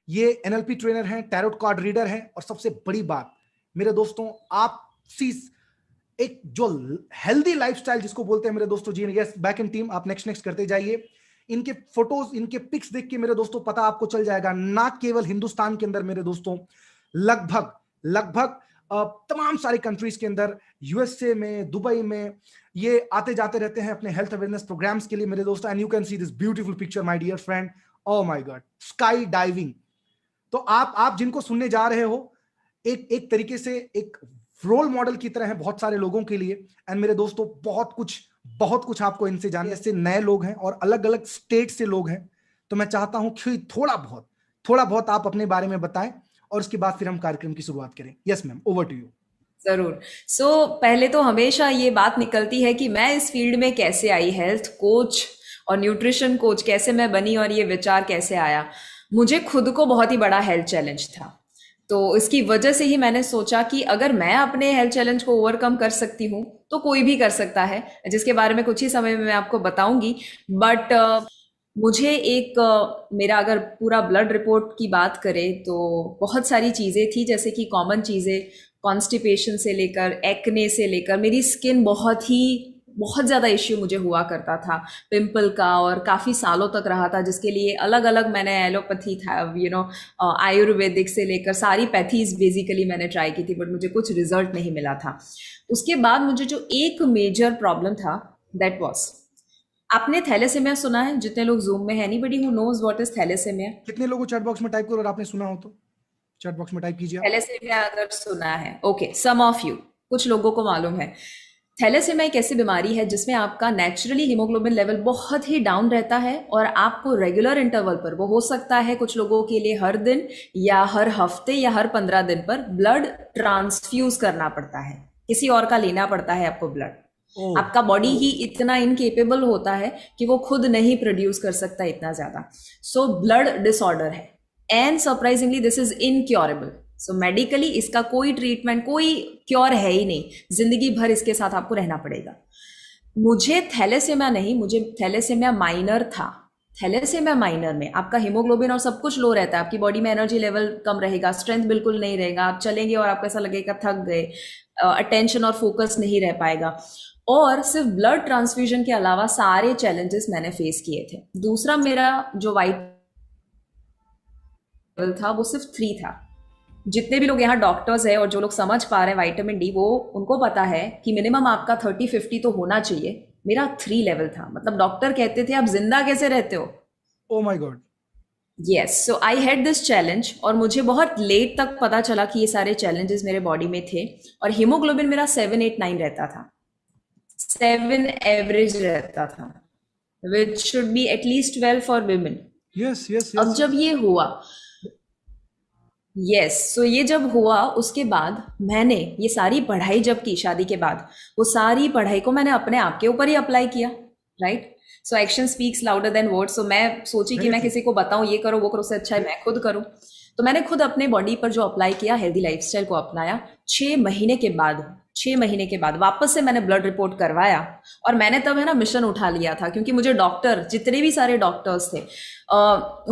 ये NLP trainer हैं, tarot card reader हैं, और सबसे बड़ी बात मेरे दोस्तों, आप एक जो हेल्दी लाइफस्टाइल जिसको बोलते हैं मेरे दोस्तों जी। यस, बैक इन टीम, आप नेक्स्ट करते जाइए। इनके फोटोज, इनके पिक्स देख के मेरे दोस्तों पता आपको चल जाएगा, ना केवल हिंदुस्तान के अंदर मेरे दोस्तों, लगभग लगभग तमाम सारी कंट्रीज के अंदर, यूएसए में, दुबई में, ये आते जाते रहते हैं अपने हेल्थ अवेयरनेस प्रोग्राम्स के लिए मेरे दोस्तों। And you can see this beautiful picture my dear friend, oh my god, skydiving. तो आप जिनको सुनने जा रहे हो, एक एक तरीके से एक रोल मॉडल की तरह है बहुत सारे लोगों के लिए। एंड मेरे दोस्तों, बहुत कुछ आपको इनसे जानने से, नए लोग हैं और अलग अलग स्टेट से लोग हैं। तो मैं चाहता हूं कि थोड़ा बहुत आप अपने बारे में बताएं, और उसके बाद फिर हम कार्यक्रम की शुरुआत करें। Yes ma'am, over to you. जरूर। पहले तो हमेशा ये बात निकलती है कि मैं इस फील्ड में कैसे आई, हेल्थ कोच और न्यूट्रिशन कोच कैसे मैं बनी और ये विचार कैसे आया। मुझे खुद को बहुत ही बड़ा हेल्थ चैलेंज था, तो इसकी वजह से ही मैंने सोचा कि अगर मैं अपने हेल्थ चैलेंज को ओवरकम कर सकती हूँ तो कोई भी कर सकता है, जिसके बारे में कुछ ही समय में मैं आपको बताऊंगी। बट मुझे मेरा अगर पूरा ब्लड रिपोर्ट की बात करें तो बहुत सारी चीज़ें थी, जैसे कि कॉमन चीज़ें, कॉन्स्टिपेशन से लेकर एक्ने से लेकर, मेरी स्किन बहुत ज़्यादा इश्यू मुझे हुआ करता था, पिंपल का, और काफ़ी सालों तक रहा था, जिसके लिए अलग अलग मैंने एलोपैथी था, आयुर्वेदिक से लेकर सारी पैथीज बेसिकली मैंने ट्राई की थी, बट मुझे कुछ रिजल्ट नहीं मिला था। उसके बाद मुझे जो एक मेजर प्रॉब्लम था, दैट वाज, आपने थैलेसीमिया सुना है? जितने लोग जूम में है, anybody who knows what is thalassaemia? कितने लोगों चैट बॉक्स में टाइप करो, और आपने सुना हो तो चैट बॉक्स में टाइप कीजिए आप। थैलेसीमिया अगर सुना है, ओके, सम ऑफ यू, कुछ लोगों को मालूम है। थैलेसीमिया एक ऐसी बीमारी है जिसमें आपका नेचुरली हीमोग्लोबिन लेवल बहुत ही डाउन रहता है, और आपको रेगुलर इंटरवल पर, वो हो सकता है कुछ लोगों के लिए हर दिन या हर हफ्ते या हर 15 दिन पर, ब्लड ट्रांसफ्यूज करना पड़ता है, किसी और का लेना पड़ता है आपको ब्लड। आपका बॉडी ही इतना इनकेपेबल होता है कि वो खुद नहीं प्रोड्यूस कर सकता इतना ज्यादा। सो ब्लड डिसऑर्डर है, and surprisingly this is incurable. So medically इसका कोई ट्रीटमेंट, कोई क्योर है ही नहीं, जिंदगी भर इसके साथ आपको रहना पड़ेगा। मुझे थैलेसीमिया नहीं, मुझे थैलेसीमिया माइनर था। थैलेसीमिया माइनर में आपका हीमोग्लोबिन और सब कुछ लो रहता है, आपकी बॉडी में एनर्जी लेवल कम रहेगा, स्ट्रेंथ बिल्कुल नहीं रहेगा, आप चलेंगे और आपको ऐसा लगेगा थक गए, अटेंशन और फोकस नहीं रह पाएगा। और सिर्फ ब्लड ट्रांसफ्यूजन के अलावा सारे चैलेंजेस मैंने फेस किए थे। दूसरा, मेरा जो वाइट लेवल था वो सिर्फ 3 था। जितने भी लोग यहाँ डॉक्टर्स है और जो लोग समझ पा रहे हैं विटामिन डी, वो उनको पता है कि मिनिमम आपका 30-50 तो होना चाहिए। मेरा 3 लेवल था, मतलब डॉक्टर कहते थे आप जिंदा कैसे रहते हो। ओ my God. Yes, so I had this challenge, और मुझे बहुत लेट तक पता चला कि ये सारे चैलेंजेस मेरे बॉडी में थे। और हीमोग्लोबिन मेरा 7-8-9 रहता था, 7 एवरेज रहता था, which should be at least 12 for women. Yes yes अब यस। जब ये हुआ, सो ये जब हुआ, उसके बाद मैंने ये सारी पढ़ाई जब की शादी के बाद, वो सारी पढ़ाई को मैंने अपने आप के ऊपर ही अप्लाई किया, right? So action speaks louder than words. So मैं सोची कि मैं किसी को बताऊं ये करो वो करो, उससे अच्छा है मैं खुद करूं। तो मैंने खुद अपने बॉडी पर जो अप्लाई किया, हेल्दी लाइफस्टाइल को अपनाया। 6 महीने के बाद वापस से मैंने ब्लड रिपोर्ट करवाया, और मैंने तब है ना मिशन उठा लिया था, क्योंकि मुझे डॉक्टर, जितने भी सारे डॉक्टर्स थे,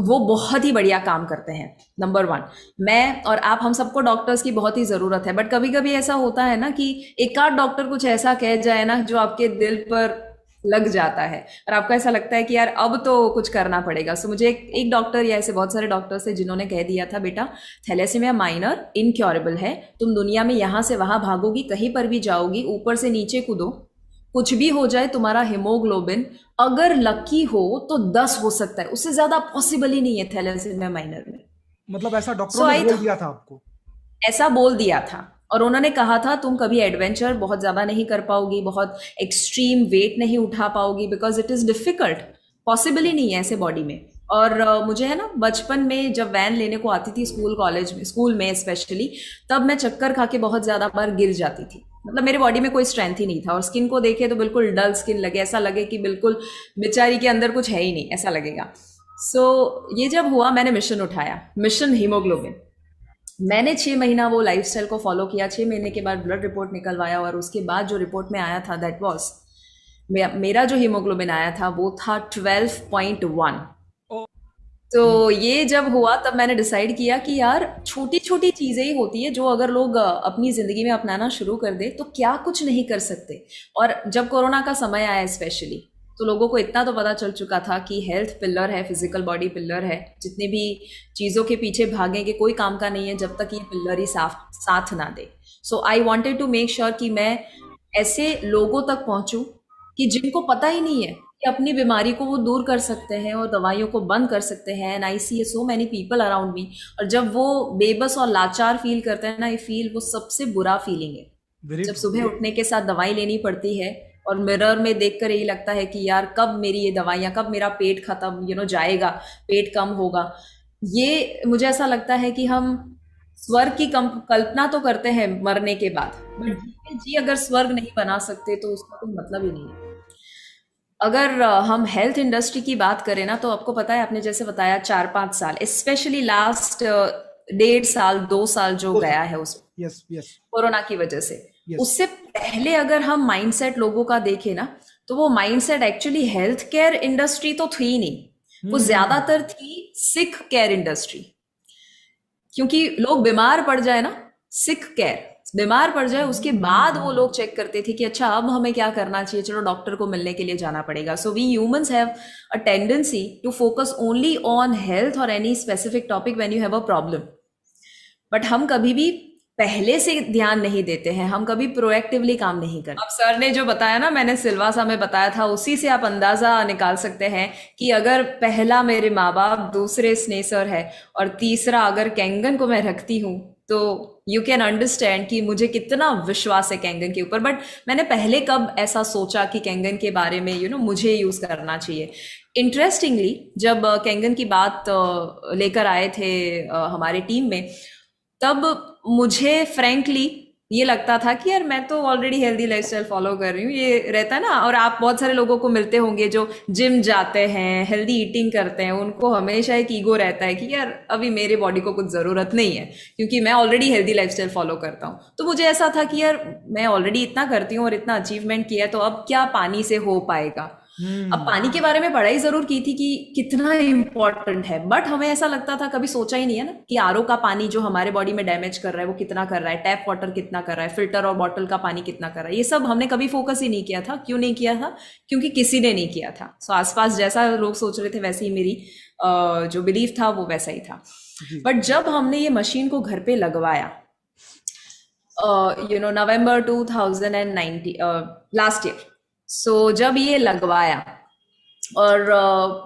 वो बहुत ही बढ़िया काम करते हैं। नंबर 1, मैं और आप, हम सबको डॉक्टर्स की बहुत ही ज़रूरत है, बट कभी कभी ऐसा होता है ना कि एक आध डॉक्टर कुछ ऐसा कह जाए ना जो आपके दिल पर लग जाता है, और आपको ऐसा लगता है कि यार अब तो कुछ करना पड़ेगा। सो मुझे एक डॉक्टर, या ऐसे बहुत सारे डॉक्टर्स थे जिन्होंने कह दिया था, बेटा थैलेसीमिया माइनर इनक्योरेबल है, तुम दुनिया में यहाँ से वहाँ भागोगी, कहीं पर भी जाओगी, ऊपर से नीचे कूदो, कुछ भी हो जाए, तुम्हारा हीमोग्लोबिन अगर लकी हो तो 10 हो सकता है, उससे ज्यादा पॉसिबल ही नहीं है थैलेसीमिया माइनर में। मतलब ऐसा डॉक्टरों सो ने आई बोल दिया था आपको? ऐसा बोल दिया था, और उन्होंने कहा था तुम कभी एडवेंचर बहुत ज़्यादा नहीं कर पाओगी, बहुत एक्सट्रीम वेट नहीं उठा पाओगी, because it is difficult, possible ही नहीं है ऐसे बॉडी में। और मुझे है ना, बचपन में जब वैन लेने को आती थी स्कूल कॉलेज में, स्कूल में स्पेशली, तब मैं चक्कर खा के बहुत ज़्यादा बार गिर जाती थी। मतलब मेरे बॉडी में कोई स्ट्रेंथ ही नहीं था, और स्किन को देखे तो बिल्कुल डल स्किन लगे, ऐसा लगे कि बिल्कुल बेचारी के अंदर कुछ है ही नहीं, ऐसा लगेगा। ये जब हुआ, मैंने मिशन उठाया, मिशन हीमोग्लोबिन। मैंने 6 महीना वो लाइफस्टाइल को फॉलो किया। 6 महीने के बाद ब्लड रिपोर्ट निकलवाया, और उसके बाद जो रिपोर्ट में आया था, दैट वाज, मेरा जो हीमोग्लोबिन आया था वो था 12.1। तो ये जब हुआ तब मैंने डिसाइड किया कि यार छोटी छोटी चीजें ही होती है जो अगर लोग अपनी जिंदगी में अपनाना शुरू कर दे तो क्या कुछ नहीं कर सकते। और जब कोरोना का समय आया स्पेशली, तो लोगों को इतना तो पता चल चुका था कि हेल्थ पिलर है, फिजिकल बॉडी पिलर है। जितनी भी चीज़ों के पीछे भागेंगे कोई काम का नहीं है जब तक ये पिलर ही साथ ना दे। So I wanted to make sure कि मैं ऐसे लोगों तक पहुंचूं कि जिनको पता ही नहीं है कि अपनी बीमारी को वो दूर कर सकते हैं और दवाइयों को बंद कर सकते हैं। And I see so many people around me, और जब वो बेबस और लाचार फील करते हैं ना, आई फील वो सबसे बुरा फीलिंग है वेरी जब सुबह उठने के साथ दवाई लेनी पड़ती है और मिरर में देखकर यही लगता है कि यार कब मेरी ये दवाइयाँ, कब मेरा पेट खत्म जाएगा, पेट कम होगा। ये मुझे ऐसा लगता है कि हम स्वर्ग की कल्पना तो करते हैं मरने के बाद, बट जी अगर स्वर्ग नहीं बना सकते तो उसका कोई मतलब ही नहीं है। अगर हम हेल्थ इंडस्ट्री की बात करें ना, तो आपको पता है, आपने जैसे बताया 4-5 साल, स्पेशली लास्ट 1.5 साल 2 साल जो गया है उस यस यस कोरोना की वजह से, यस उससे पहले अगर हम माइंडसेट लोगों का देखें ना, तो वो mindset actually health care industry तो थी ही नहीं, वो ज्यादातर थी सिक केयर इंडस्ट्री। क्योंकि लोग बीमार पड़ जाए ना, सिक केयर, बीमार पड़ जाए उसके बाद वो लोग चेक करते थे कि अच्छा अब हमें क्या करना चाहिए, चलो डॉक्टर को मिलने के लिए जाना पड़ेगा। So we humans have a tendency to focus only on health और any specific topic when you have a problem, but हम कभी भी पहले से ध्यान नहीं देते हैं, हम कभी प्रोएक्टिवली काम नहीं करते। अब सर ने जो बताया ना, मैंने सिलवासा में बताया था, उसी से आप अंदाजा निकाल सकते हैं कि अगर पहला मेरे माँ बाप, दूसरे स्नेह सर है और तीसरा अगर कैंगन को मैं रखती हूँ, तो यू कैन अंडरस्टैंड कि मुझे कितना विश्वास है कैंगन के ऊपर। बट मैंने पहले कब ऐसा सोचा कि कैंगन के बारे में मुझे यूज करना चाहिए। इंटरेस्टिंगली जब कैंगन की बात लेकर आए थे हमारे टीम में, तब मुझे फ्रैंकली ये लगता था कि यार मैं तो ऑलरेडी हेल्दी लाइफस्टाइल फॉलो कर रही हूँ, ये रहता है ना। और आप बहुत सारे लोगों को मिलते होंगे जो जिम जाते हैं, हेल्दी ईटिंग करते हैं, उनको हमेशा एक ईगो रहता है कि यार अभी मेरे बॉडी को कुछ ज़रूरत नहीं है क्योंकि मैं ऑलरेडी हेल्दी लाइफस्टाइल फॉलो करता हूँ। तो मुझे ऐसा था कि यार मैं ऑलरेडी इतना करती हूँ और इतना अचीवमेंट किया है, तो अब क्या पानी से हो पाएगा। अब पानी के बारे में पढ़ाई जरूर की थी कि कितना इम्पोर्टेंट है, बट हमें ऐसा लगता था, कभी सोचा ही नहीं है ना कि आरओ का पानी जो हमारे बॉडी में डैमेज कर रहा है वो कितना कर रहा है, टैप वाटर कितना कर रहा है, फिल्टर और बॉटल का पानी कितना कर रहा है। ये सब हमने कभी फोकस ही नहीं किया था। क्यों नहीं किया था? क्योंकि किसी ने नहीं किया था। सो आसपास जैसा लोग सोच रहे थे वैसे ही मेरी जो बिलीफ था वो वैसा ही था। बट जब हमने ये मशीन को घर पे लगवाया, नवंबर 2019, लास्ट ईयर, सो जब ये लगवाया और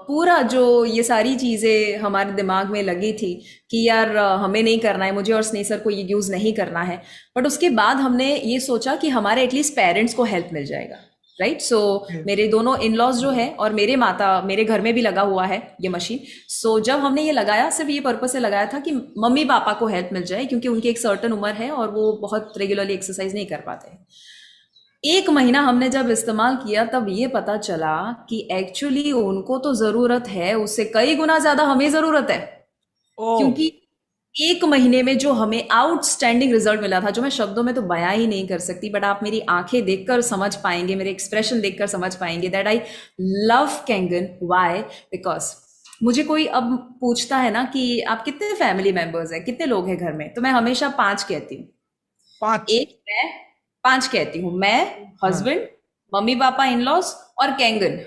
पूरा जो ये सारी चीज़ें हमारे दिमाग में लगी थी कि यार हमें नहीं करना है, मुझे और स्नेसर को ये यूज़ नहीं करना है, बट उसके बाद हमने ये सोचा कि हमारे एटलीस्ट पेरेंट्स को हेल्प मिल जाएगा, राइट। सो मेरे दोनों इन लॉज जो है और मेरे माता, मेरे घर में भी लगा हुआ है ये मशीन। सो जब हमने ये लगाया, सिर्फ ये पर्पस से लगाया था कि मम्मी पापा को हेल्प मिल जाए, क्योंकि उनकी एक सर्टन उम्र है और वो बहुत रेगुलरली एक्सरसाइज नहीं कर पाते हैं। 1 महीना हमने जब इस्तेमाल किया तब ये पता चला कि एक्चुअली उनको तो जरूरत है, उससे कई गुना ज्यादा हमें जरूरत है। क्योंकि 1 महीने में जो हमें आउटस्टैंडिंग रिजल्ट मिला था, जो मैं शब्दों में तो बयां ही नहीं कर सकती, बट आप मेरी आंखें देखकर समझ पाएंगे, मेरे एक्सप्रेशन देखकर समझ पाएंगे that I love Kangen. Why? Because मुझे कोई अब पूछता है ना कि आप कितने फैमिली मेंबर्स हैं, कितने लोग हैं घर में, तो मैं हमेशा 5 कहती हूँ। 5 मैं 5 कहती हूँ, मैं, husband, mummy papa, in laws और कैंगन।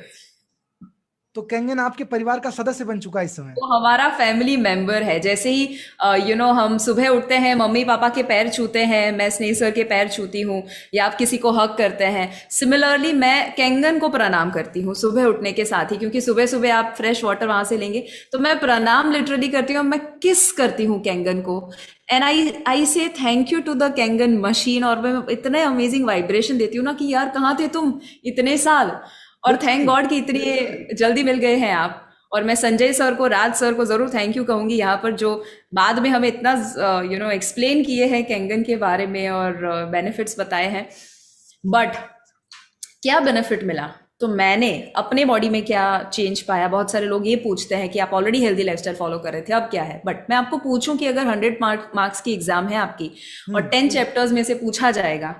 तो कैंगन आपके परिवार का सदस्य बन चुका है इस समय। वो हमारा फैमिली मेंबर है। जैसे ही हम सुबह उठते हैं, मम्मी पापा के पैर छूते हैं, मैं स्नेह सर के पैर छूती हूँ, या आप किसी को हक करते हैं, सिमिलरली मैं कैंगन को प्रणाम करती हूँ सुबह उठने के साथ ही, क्योंकि सुबह सुबह आप फ्रेश वाटर वहां से लेंगे, तो मैं प्रणाम लिटरली करती हूँ, मैं किस करती हूँ कैंगन को। And I say thank you to the Kangen machine, और मैं इतने अमेजिंग वाइब्रेशन देती हूँ ना कि यार कहाँ थे तुम इतने साल, और थैंक गॉड कि इतनी जल्दी मिल गए हैं आप। और मैं संजय सर को, राज सर को जरूर थैंक यू कहूंगी यहाँ पर, जो बाद में हमें इतना एक्सप्लेन किए हैं कैंगन के बारे में और बेनिफिट्स बताए हैं। बट क्या बेनिफिट मिला, तो मैंने अपने बॉडी में क्या चेंज पाया। बहुत सारे लोग ये पूछते हैं कि आप ऑलरेडी हेल्दी लाइफस्टाइल फॉलो कर रहे थे, अब क्या है। बट मैं आपको पूछूं कि अगर 100 मार्क्स की एग्जाम है आपकी और 10 चैप्टर्स में से पूछा जाएगा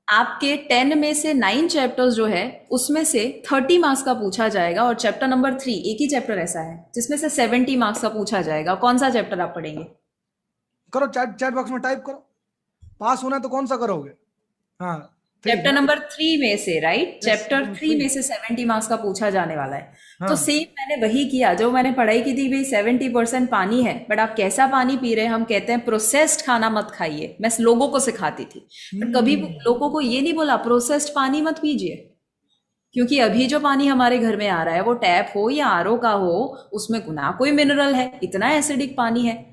आपके 10 में से 9 चैप्टर्स जो है उसमें से 30 मार्क्स का पूछा जाएगा, और चैप्टर नंबर 3 एक ही चैप्टर ऐसा है जिसमें से 70 मार्क्स का पूछा जाएगा। कौन सा चैप्टर आप पढ़ेंगे? करो, चैट बॉक्स में टाइप करो। पास होना है तो कौन सा करोगे? हाँ, 3 चैप्टर ना? नंबर 3 में से, राइट, यस, चैप्टर चैप्टर 3 3। में से 70 मार्क्स का पूछा जाने वाला है। तो हाँ। सेम मैंने वही किया जो मैंने पढ़ाई की थी भाई, 70% पानी है, बट आप कैसा पानी पी रहे हैं? हम कहते हैं प्रोसेस्ड खाना मत खाइए, मैं लोगों को सिखाती थी, पर कभी लोगों को ये नहीं बोला प्रोसेस्ड पानी मत पीजिए, क्योंकि अभी जो पानी हमारे घर में आ रहा है वो टैप हो या आरओ का हो, उसमें ना कोई मिनरल है, इतना एसिडिक पानी है।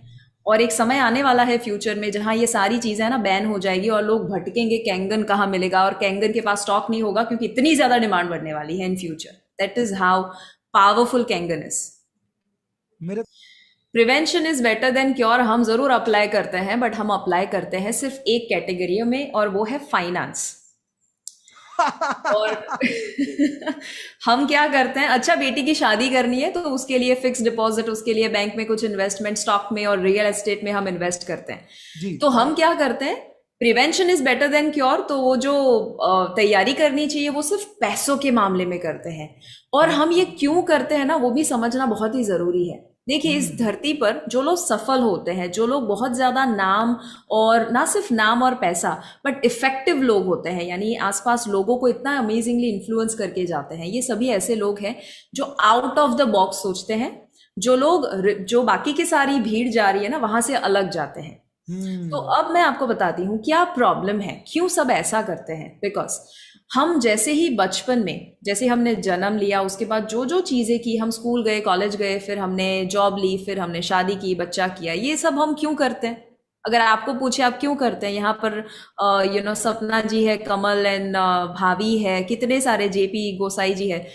और एक समय आने वाला है फ्यूचर में जहां ये सारी चीजें ना बैन हो जाएगी और लोग भटकेंगे, कैंगन कहाँ मिलेगा, और कैंगन के पास स्टॉक नहीं होगा क्योंकि इतनी ज्यादा डिमांड बढ़ने वाली है in future. That is how powerful Kangen is. मेरे prevention is better than cure हम जरूर अप्लाई करते हैं, बट हम अप्लाई करते हैं सिर्फ एक कैटेगरी में, और वो है फाइनेंस। और हम क्या करते हैं, अच्छा बेटी की शादी करनी है तो उसके लिए फिक्स डिपॉजिट, उसके लिए बैंक में कुछ इन्वेस्टमेंट, स्टॉक में और रियल एस्टेट में हम इन्वेस्ट करते हैं। जी। तो हम क्या करते हैं, prevention is better than cure, तो वो जो तैयारी करनी चाहिए वो सिर्फ पैसों के मामले में करते हैं। और हम ये क्यों करते हैं ना, वो भी समझना बहुत ही जरूरी है। देखिए, इस धरती पर जो लोग सफल होते हैं, जो लोग बहुत ज्यादा नाम, और ना सिर्फ नाम और पैसा, बट इफेक्टिव लोग होते हैं, यानी आसपास लोगों को इतना अमेजिंगली इन्फ्लुएंस करके जाते हैं, ये सभी ऐसे लोग हैं जो आउट ऑफ द बॉक्स सोचते हैं, जो लोग, जो बाकी की सारी भीड़ जा रही है ना वहां से अलग जाते हैं। तो अब मैं आपको बताती हूँ क्या प्रॉब्लम है, क्यों सब ऐसा करते हैं। बिकॉज हम जैसे ही बचपन में, जैसे हमने जन्म लिया, उसके बाद जो जो चीज़ें की, हम स्कूल गए, कॉलेज गए, फिर हमने जॉब ली, फिर हमने शादी की, बच्चा किया, ये सब हम क्यों करते हैं? अगर आपको पूछे आप क्यों करते हैं, यहाँ पर सपना जी है, कमल एंड भाभी है, कितने सारे जेपी गोसाई जी है,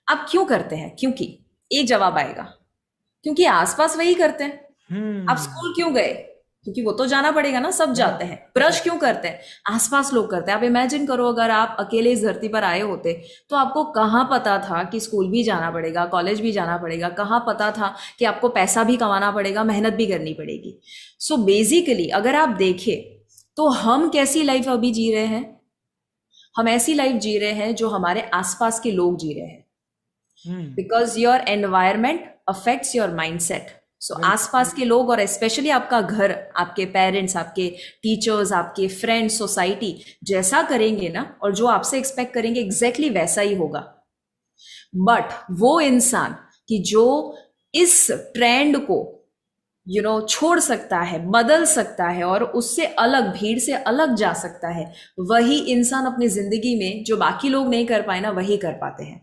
आप क्यों करते हैं? क्योंकि एक जवाब आएगा, क्योंकि आसपास वही करते हैं। आप स्कूल क्यों गए? क्योंकि वो तो जाना पड़ेगा ना, सब जाते हैं। ब्रश क्यों करते हैं? आसपास लोग करते हैं। आप इमेजिन करो, अगर आप अकेले इस धरती पर आए होते तो आपको कहाँ पता था कि स्कूल भी जाना पड़ेगा, कॉलेज भी जाना पड़ेगा, कहाँ पता था कि आपको पैसा भी कमाना पड़ेगा, मेहनत भी करनी पड़ेगी। सो बेसिकली अगर आप देखें तो हम कैसी लाइफ अभी जी रहे हैं, हम ऐसी लाइफ जी रहे हैं जो हमारे आसपास के लोग जी रहे हैं। Because your environment affects your mindset. So आसपास के लोग, और स्पेशली आपका घर, आपके पेरेंट्स, आपके टीचर्स, आपके फ्रेंड्स, सोसाइटी जैसा करेंगे ना, और जो आपसे एक्सपेक्ट करेंगे एग्जैक्टली वैसा ही होगा। बट वो इंसान कि जो इस ट्रेंड को छोड़ सकता है, बदल सकता है, और उससे अलग, भीड़ से अलग जा सकता है, वही इंसान अपनी जिंदगी में जो बाकी लोग नहीं कर पाए ना, वही कर पाते हैं।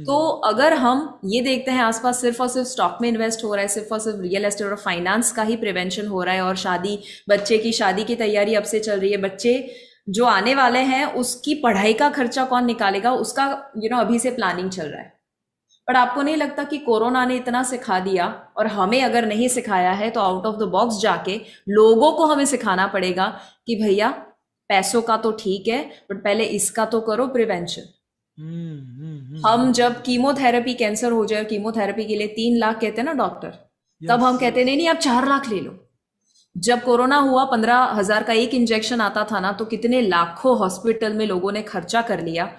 तो अगर हम ये देखते हैं आसपास सिर्फ और सिर्फ स्टॉक में इन्वेस्ट हो रहा है, सिर्फ और सिर्फ रियल एस्टेट और फाइनेंस का ही प्रिवेंशन हो रहा है, और शादी, बच्चे की शादी की तैयारी अब से चल रही है, बच्चे जो आने वाले हैं उसकी पढ़ाई का खर्चा कौन निकालेगा, उसका अभी से प्लानिंग चल रहा है। पर आपको नहीं लगता कि कोरोना ने इतना सिखा दिया, और हमें अगर नहीं सिखाया है तो आउट ऑफ द बॉक्स जाके लोगों को हमें सिखाना पड़ेगा कि भैया पैसों का तो ठीक है, बट पहले इसका तो करो प्रिवेंशन। हम जब कीमोथेरेपी, कैंसर हो जाए, कीमोथेरेपी के लिए 3 लाख कहते हैं ना डॉक्टर, तब हम कहते नहीं आप 4 लाख ले लो। जब कोरोना हुआ, 15,000 का एक इंजेक्शन आता था ना, तो कितने लाखों हॉस्पिटल में लोगों ने खर्चा कर लिया,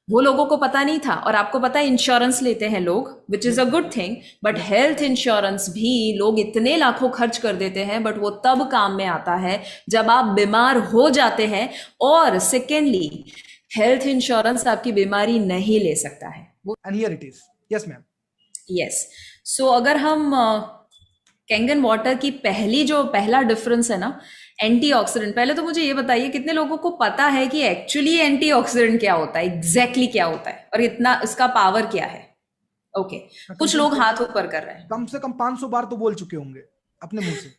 वो लोगों को पता नहीं था। और आपको पता है इंश्योरेंस लेते हैं लोग, which is a good thing, but health insurance भी लोग इतने लाखों खर्च कर देते हैं, बट वो तब काम में आता है जब आप बीमार हो जाते हैं। और सेकेंडली, हेल्थ इंश्योरेंस आपकी बीमारी नहीं ले सकता है। And here it is. Yes ma'am. Yes. So अगर हम कैंगन वाटर की पहला डिफरेंस है ना, एंटीऑक्सीडेंट। पहले तो मुझे ये बताइए, कितने लोगों को पता है कि एक्चुअली एंटीऑक्सीडेंट क्या होता है, एग्जैक्टली क्या होता है, और इतना इसका पावर क्या है? ओके, कुछ लोग हाथ ऊपर कर रहे हैं। कम से कम 500 बार तो बोल चुके होंगे अपने मुंह से।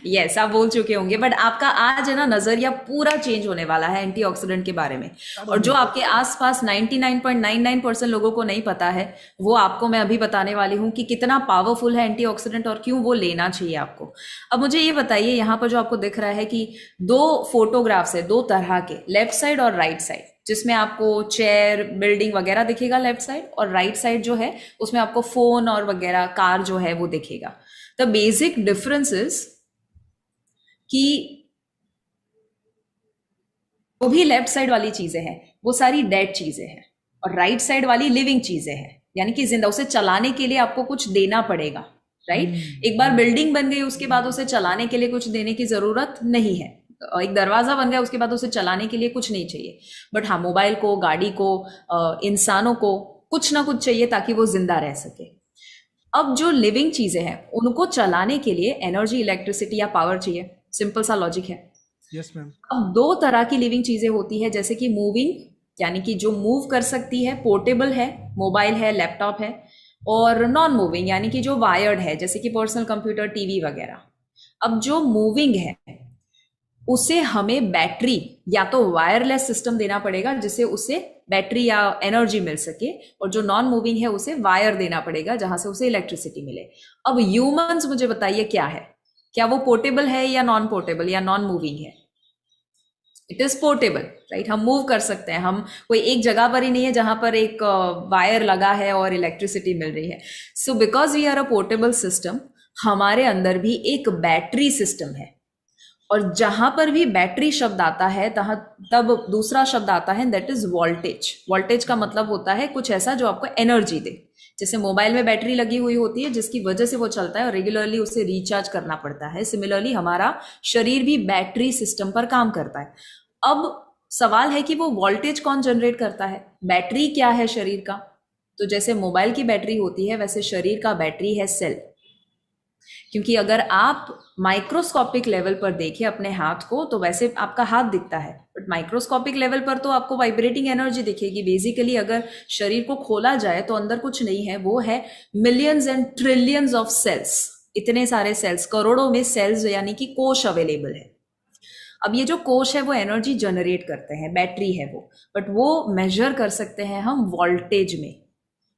यस, आप बोल चुके होंगे, बट आपका आज है ना नजरिया पूरा चेंज होने वाला है एंटीऑक्सीडेंट के बारे में। और जो आपके आसपास 99.99% लोगों को नहीं पता है, वो आपको मैं अभी बताने वाली हूँ कि कितना पावरफुल है एंटीऑक्सीडेंट और क्यों वो लेना चाहिए आपको। अब मुझे ये बताइए, यहाँ पर जो आपको दिख रहा है कि 2 फोटोग्राफ्स है, 2 तरह के, लेफ्ट साइड और राइट साइड, जिसमें आपको चेयर, बिल्डिंग वगैरह दिखेगा लेफ्ट साइड, और राइट साइड जो है उसमें आपको फोन और वगैरह, कार जो है वो दिखेगा। The basic difference is कि जो भी लेफ्ट साइड वाली चीजें हैं वो सारी डेड चीजें हैं, और राइट साइड वाली लिविंग चीजें हैं, यानी कि जिंदा। उसे चलाने के लिए आपको कुछ देना पड़ेगा, राइट। एक बार बिल्डिंग बन गई उसके बाद उसे चलाने के लिए कुछ देने की जरूरत नहीं है। एक दरवाजा बन गया उसके बाद उसे चलाने के लिए कुछ नहीं चाहिए। बट हाँ, मोबाइल को, गाड़ी को, इंसानों को कुछ ना कुछ चाहिए ताकि वो जिंदा रह सके। अब जो लिविंग चीजें हैं उनको चलाने के लिए एनर्जी, इलेक्ट्रिसिटी या पावर चाहिए। सिंपल सा लॉजिक है। Yes ma'am. अब दो तरह की लिविंग चीजें होती है, जैसे कि मूविंग, यानी कि जो मूव कर सकती है, पोर्टेबल है, मोबाइल है, लैपटॉप है, और नॉन मूविंग यानी कि जो वायर्ड है, जैसे कि पर्सनल कंप्यूटर, टीवी वगैरह। अब जो मूविंग है उसे हमें बैटरी या तो वायरलेस सिस्टम देना पड़ेगा जिससे उसे बैटरी या एनर्जी मिल सके, और जो नॉन मूविंग है उसे वायर देना पड़ेगा जहां से उसे इलेक्ट्रिसिटी मिले। अब ह्यूमंस, मुझे बताइए क्या है, क्या वो पोर्टेबल है या नॉन पोर्टेबल या नॉन मूविंग है? It is portable, right. हम मूव कर सकते हैं, हम कोई एक जगह पर ही नहीं है जहां पर एक वायर लगा है और इलेक्ट्रिसिटी मिल रही है। So because we are a portable system, हमारे अंदर भी एक बैटरी सिस्टम है, और जहां पर भी बैटरी शब्द आता है तब दूसरा शब्द आता है, दैट इज वोल्टेज। वोल्टेज का मतलब होता है कुछ ऐसा जो आपको एनर्जी दे। जैसे मोबाइल में बैटरी लगी हुई होती है जिसकी वजह से वो चलता है और रेगुलरली उसे रिचार्ज करना पड़ता है, सिमिलरली हमारा शरीर भी बैटरी सिस्टम पर काम करता है। अब सवाल है कि वो वोल्टेज कौन जनरेट करता है? बैटरी क्या है शरीर का? तो जैसे मोबाइल की बैटरी होती है वैसे शरीर का बैटरी है सेल। क्योंकि अगर आप माइक्रोस्कोपिक लेवल पर देखें अपने हाथ को तो वैसे आपका हाथ दिखता है, बट माइक्रोस्कोपिक लेवल पर तो आपको वाइब्रेटिंग एनर्जी दिखेगी। बेसिकली अगर शरीर को खोला जाए तो अंदर कुछ नहीं है, वो है millions and trillions of cells. इतने सारे सेल्स, करोड़ों में सेल्स यानी कि कोश अवेलेबल है। अब ये जो कोश है वो एनर्जी जनरेट करते हैं, बैटरी है वो, बट वो मेजर कर सकते हैं हम वोल्टेज में।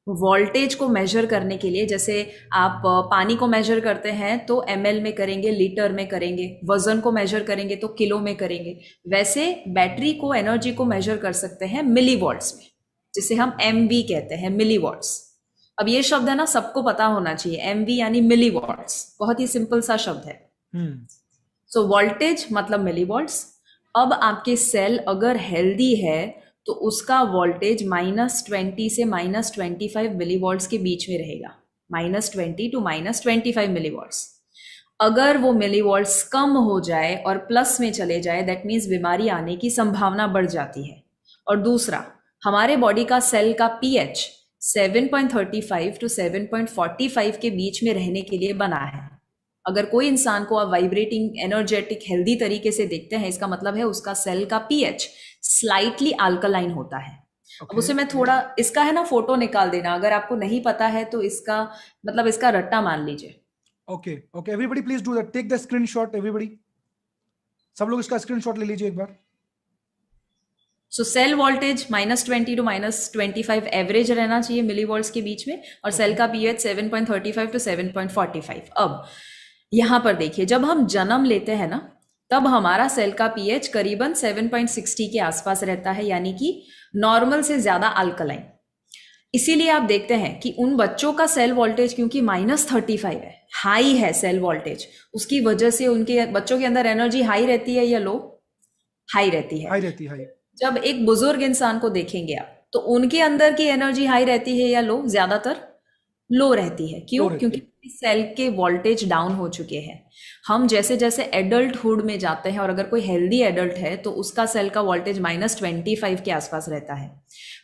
वोल्टेज को मेजर करने के लिए, जैसे आप पानी को मेजर करते हैं तो ml में करेंगे, लीटर में करेंगे, वजन को मेजर करेंगे तो किलो में करेंगे, वैसे बैटरी को, एनर्जी को मेजर कर सकते हैं मिली वॉट्स में, जिसे हम MV कहते हैं, मिली वॉट्स। अब ये शब्द है ना, सबको पता होना चाहिए, MV यानी मिली वॉट्स, बहुत ही सिंपल सा शब्द है। सो वोल्टेज मतलब मिली वॉट्स। अब आपके सेल अगर हेल्दी है तो उसका वोल्टेज -20 से -25 मिलीवॉल्ट्स के बीच में रहेगा, -20 to -25 मिलीवॉल्ट्स। अगर वो मिलीवॉल्ट्स कम हो जाए और प्लस में चले जाए, दैट मीन्स बीमारी आने की संभावना बढ़ जाती है। और दूसरा, हमारे बॉडी का सेल का pH 7.35 to 7.45 के बीच में रहने के लिए बना है। अगर कोई इंसान को आप वाइब्रेटिंग, एनर्जेटिक, हेल्दी तरीके से देखते हैं, इसका मतलब है उसका सेल का pH स्लाइटली अल्कलाइन होता है। अब उसे मैं थोड़ा, इसका है ना फोटो निकाल देना, अगर आपको नहीं पता है तो इसका मतलब इसका रट्टा मान लीजिए। Okay everybody please do that, take the screenshot everybody, सब लोग इसका स्क्रीनशॉट ले लीजिए एक बार। So cell voltage -20 to -25 average रहना चाहिए मिलीवॉल्ट्स के बीच में, और सेल का pH 7.35 to 7.45। अब यहां पर देखिए, जब हम जन्म लेते हैं ना तब हमारा सेल का pH करीबन 7.60 के आसपास रहता है, यानी कि नॉर्मल से ज्यादा अल्कलाइन। इसीलिए आप देखते हैं कि उन बच्चों का सेल वोल्टेज क्योंकि -35 है, हाई है सेल वोल्टेज, उसकी वजह से उनके बच्चों के अंदर एनर्जी हाई रहती है या लो? हाई रहती है। हाई रहती है। जब एक बुजुर्ग इंसान को देखेंगे आप तो उनके अंदर की एनर्जी हाई रहती है या लो? ज्यादातर लो रहती है। क्यों? क्योंकि सेल के वोल्टेज डाउन हो चुके हैं। हम जैसे जैसे एडल्टहुड में जाते हैं, और अगर कोई हेल्दी एडल्ट है तो उसका सेल का वोल्टेज -25 के आसपास रहता है,